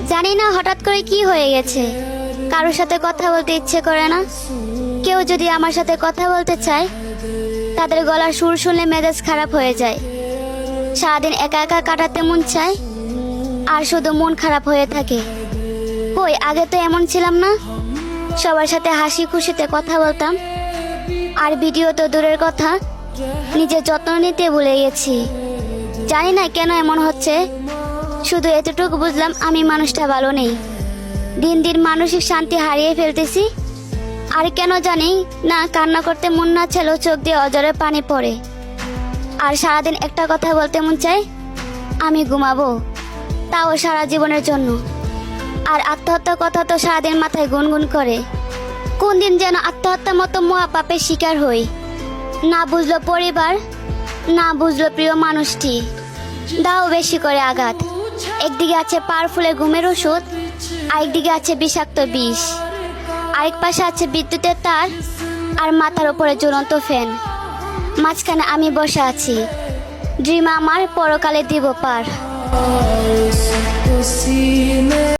জানি না হঠাৎ করে কি হয়ে গেছে, কারোর সাথে কথা বলতে ইচ্ছে করে না। কেউ যদি আমার সাথে কথা বলতে চায়, তাদের গলার সুর শুনলে মেজাজ খারাপ হয়ে যায়। সারাদিন একা একা কাটাতে মন চায়, আর শুধু মন খারাপ হয়ে থাকে। কই, আগে তো এমন ছিলাম না। সবার সাথে হাসি খুশিতে কথা বলতাম, আর ভিডিও তো দূরের কথা, নিজের যত্ন নিতে ভুলে গেছি। জানি না কেন এমন হচ্ছে, শুধু এতটুকু বুঝলাম আমি মানুষটা ভালো নেই। দিন দিন মানসিক শান্তি হারিয়ে ফেলতেছি। আর কেন জানি না, কান্না করতে মন না চাইলেও চোখ দিয়ে অঝরে পানি পড়ে। আর সারাদিন একটা কথা বলতে মন চায়, আমি ঘুমাবো, তাও সারা জীবনের জন্য। আর আত্মহত্যার কথা তো সারাদিন মাথায় গুনগুন করে। কোন দিন যেন আত্মহত্যার মতো মহাপাপের শিকার হই। না বুঝলো পরিবার, না বুঝলো প্রিয় মানুষটি, দাও বেশি করে আঘাত। একদিকে আছে পাওয়ারফুলের ঘুমের ওষুধ, আরেকদিকে আছে বিষাক্ত বিষ, আরেক পাশে আছে বিদ্যুতের তার, আর মাথার উপরে জ্বলন্ত ফ্যান। মাঝখানে আমি বসে আছি, ড্রিম আমার পরকালে দিব পার।